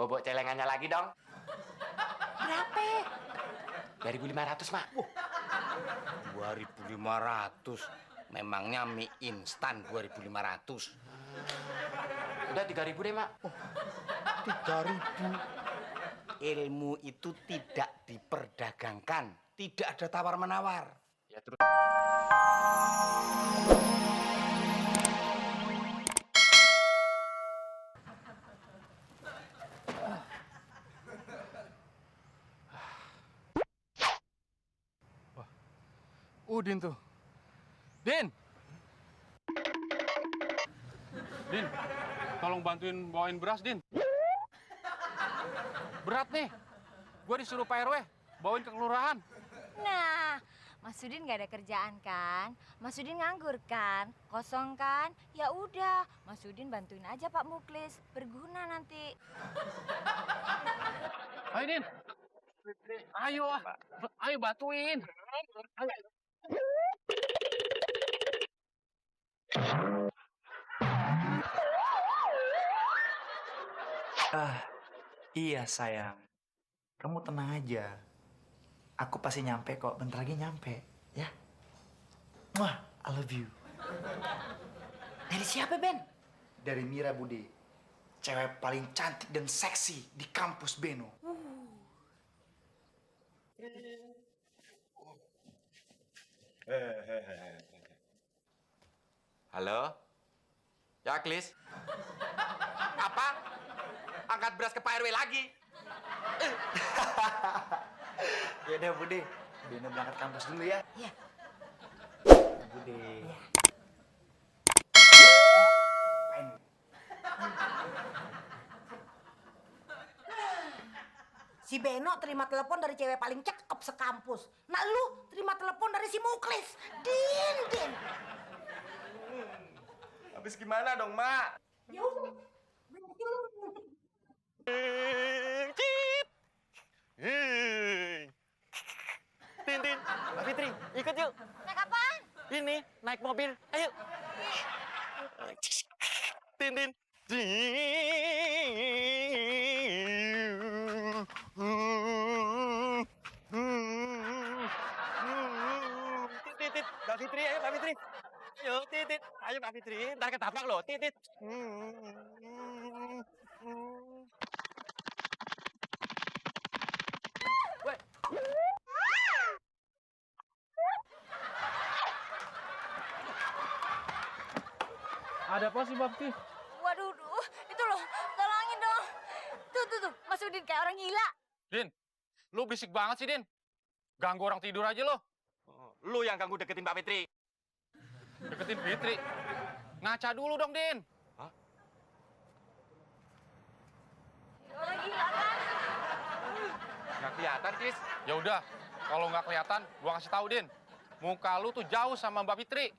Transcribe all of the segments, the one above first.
bobok celengannya lagi dong. Berapa? 2.500, Mak. 2.500. Memangnya mie instan 2.500. Udah 3.000 deh, Mak. 3.000. Ilmu itu tidak diperdagangkan. Tidak ada tawar-menawar. Ya terus. Udin tuh. Din! Din, tolong bantuin bawain beras, Din. Berat nih. Gua disuruh Pak RW bawain ke kelurahan. Nah, Mas Udin nggak ada kerjaan kan? Mas Udin nganggur kan? Kosong kan? Ya udah, Mas Udin bantuin aja Pak Muklis. Berguna nanti. Ayo, Din. Ayo, ayo bantuin. Ayo. Iya sayang, kamu tenang aja. Aku pasti nyampe kok, bentar lagi nyampe, ya. Wah, I love you. Dari siapa, Ben? Dari Mira Budi, cewek paling cantik dan seksi di kampus Beno. Halo? Ya, Klis? Apa? Angkat beras ke Pak RW lagi? Ya udah Budi, Beno berangkat kampus dulu ya. Iya. Budi. Si Beno terima telepon dari cewek paling cakep sekampus. Nah lu terima telepon dari si Muklis. Din. Habis gimana dong, Mak? Ya udah. Tin, Mbak Fitri, ikut yuk. Naik apaan? Ini, naik mobil. Ayo. Tin. Titit, Mbak Fitri, ayo Mbak Fitri. Ayo, Titit. Ayo Mbak Fitri, ntar ketabrak loh, Titit. Ada apa sih, Bakti? Waduh, itu loh, tolongin dong. Tuh, Mas Udin kayak orang gila. Din, lu berisik banget sih, Din. Ganggu orang tidur aja lo. Lu yang ganggu deketin Mbak Fitri. Deketin Fitri. Ngaca dulu dong, Din. Orang gila kan? Nggak kelihatan, Klis. Ya udah, kalau nggak kelihatan, gua kasih tahu, Din. Muka lu tuh jauh sama Mbak Fitri.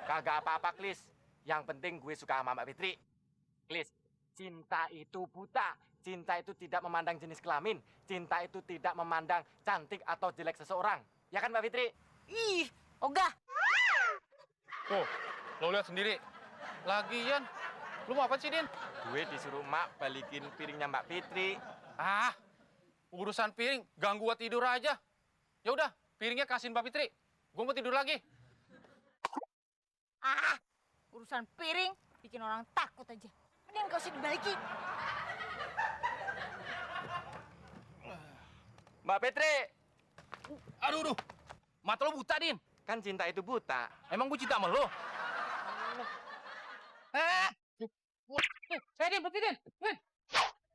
Kagak apa-apa, Klis. Yang penting gue suka sama Mbak Fitri. Klis, cinta itu buta. Cinta itu tidak memandang jenis kelamin. Cinta itu tidak memandang cantik atau jelek seseorang. Ya kan, Mbak Fitri? Ih, ogah. Tuh, lo lihat sendiri. Lagian, lu mau apa sih, Din? Gue disuruh Mak balikin piringnya Mbak Fitri. Ah, urusan piring, ganggu gua tidur aja. Ya udah, piringnya kasihin Mbak Fitri. Gua mau tidur lagi. Urusan piring bikin orang takut aja. Mending gak usah dibalikin. Mbak Fitri, Aduh, mata lo buta, Din. kan cinta itu buta. Emang gua cinta sama lo? Din, berhenti, Din.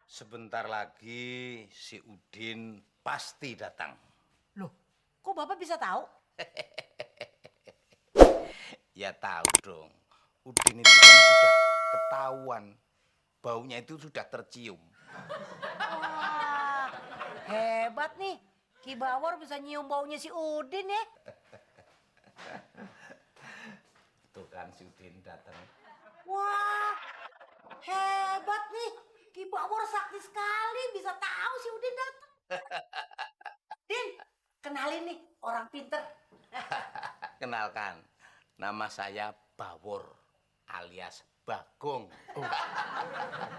Sebentar lagi si Udin pasti datang. Loh, kok Bapak bisa tahu? Ya tahu dong. Udin itu kan sudah ketahuan. Baunya itu sudah tercium. Wah, hebat nih. Ki Bawor bisa nyium baunya si Udin ya. Tuh kan si Udin datang. Wah, hebat nih. Ki Bawor sakti sekali bisa tahu si Udin datang. Din, kenalin nih orang pinter. Kenalkan, nama saya Bawor alias Bagong.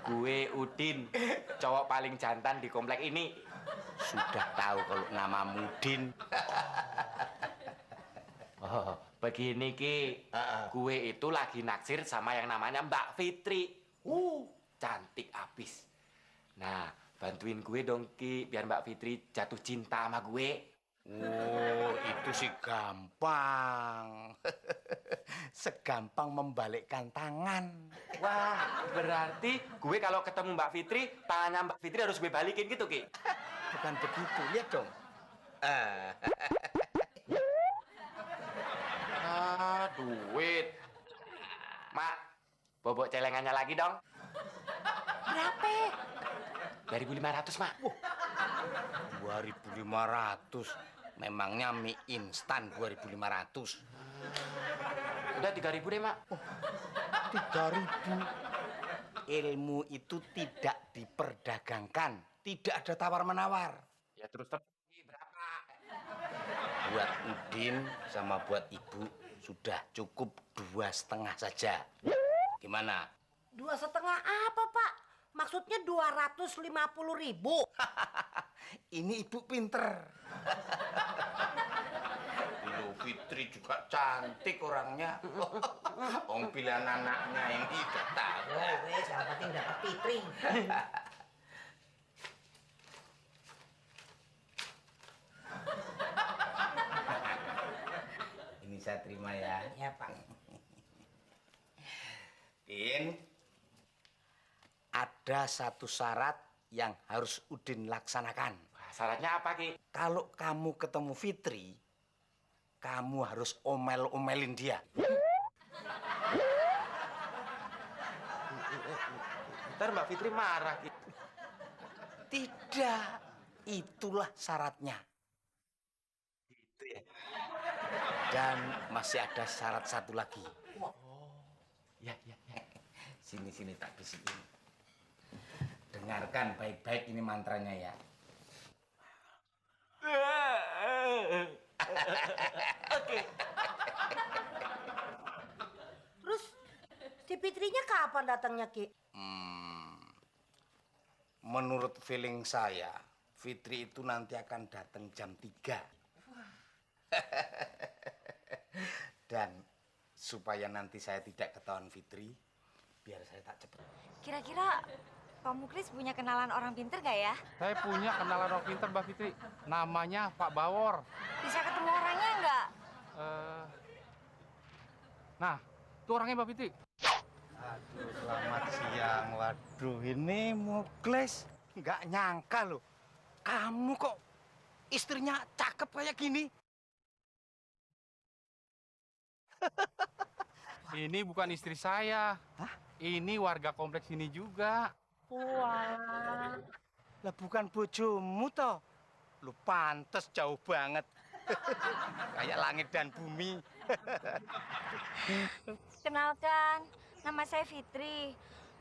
Gue Udin, cowok paling jantan di komplek ini. Sudah tahu kalau namamu Udin. Oh, begini Ki. Gue itu lagi naksir sama yang namanya Mbak Fitri. Cantik abis. Nah, bantuin gue dong Ki, biar Mbak Fitri jatuh cinta sama gue. Oh, itu sih gampang. Segampang membalikkan tangan. Wah, berarti gue kalau ketemu Mbak Fitri, tangannya Mbak Fitri harus gue balikin gitu Ki. Bukan begitu, lihat dong. Duit. Mak, bobok celengannya lagi dong. Berapa? 2.500, Mak. 2.500. Memangnya mie instan 2.500. Udah 3.000 deh, Mak. 3.000. Ilmu itu tidak diperdagangkan. Tidak ada tawar-menawar. Ya terus berapa? Buat Udin sama buat ibu sudah cukup 2,5 saja. Gimana? 2,5 apa, Pak? Maksudnya 250.000. Ini ibu pinter. Loh, Fitri juga cantik orangnya. Ong pilihan anaknya ini udah tahu. Wes, yang penting dapat Fitri. Ini saya terima ya. Ya, Pak. Din, ada satu syarat yang harus Udin laksanakan. Syaratnya apa, Ki? Kalau kamu ketemu Fitri, kamu harus omel-omelin dia. Ntar Mbak Fitri marah, Ki. Tidak, itulah syaratnya. Gitu ya? Dan masih ada syarat satu lagi. Ya. Sini tak bisikin. Dengarkan baik-baik ini mantranya ya. Oke. Terus si Fitrinya kapan datangnya, Ki? Menurut feeling saya, Fitri itu nanti akan datang jam 3. Dan supaya nanti saya tidak ketahuan Fitri, biar saya tak cepet. Kira-kira Pak Muklis punya kenalan orang pinter gak ya? Saya punya kenalan orang pintar, Mbak Fitri. Namanya Pak Bawor. Bisa ketemu orangnya nggak? Nah, itu orangnya Mbak Fitri. Aduh, selamat siang. Waduh, ini Muklis. Nggak nyangka loh. Kamu kok istrinya cakep kayak gini? Ini bukan istri saya. Hah? Ini warga kompleks ini juga. Wah, lah bukan bojomu toh? Lu pantes jauh banget. Kayak langit dan bumi. Kenalkan, nama saya Fitri.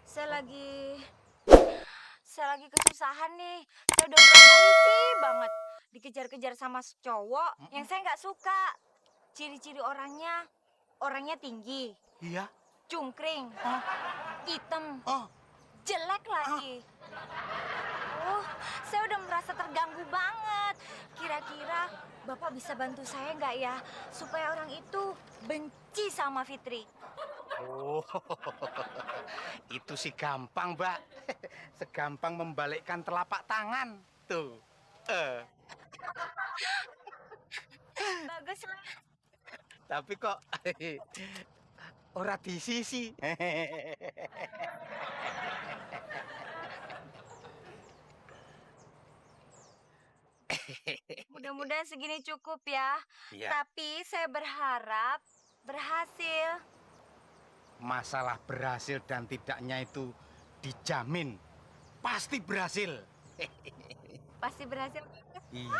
Saya lagi kesusahan nih. Saya udah merasa risih banget. Dikejar-kejar sama cowok yang saya nggak suka. Ciri-ciri orangnya tinggi, Iya? cungkring, hitam, Oh, jelek lagi. Saya udah merasa terganggu banget. Kira-kira Bapak bisa bantu saya nggak ya? Supaya orang itu benci sama Fitri. oh, itu sih gampang, Mbak. Segampang membalikkan telapak tangan. Tuh. Bagus lah. Tapi kok ora di sisi. Mudah-mudahan segini cukup ya. Iya. Tapi saya berharap berhasil. Masalah berhasil dan tidaknya itu dijamin. Pasti berhasil. Pasti berhasil. Iya.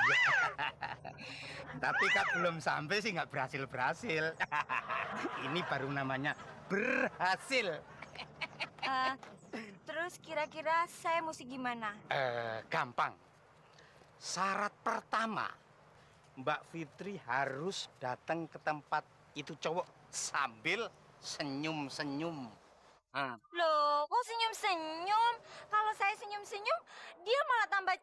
Tapi kan belum sampai sih nggak berhasil-berhasil. Ini baru namanya berhasil. Terus kira-kira saya mesti gimana? Gampang. Syarat pertama, Mbak Fitri harus datang ke tempat itu cowok sambil senyum-senyum. Loh, kok senyum-senyum? Kalau saya senyum-senyum, dia malah tambah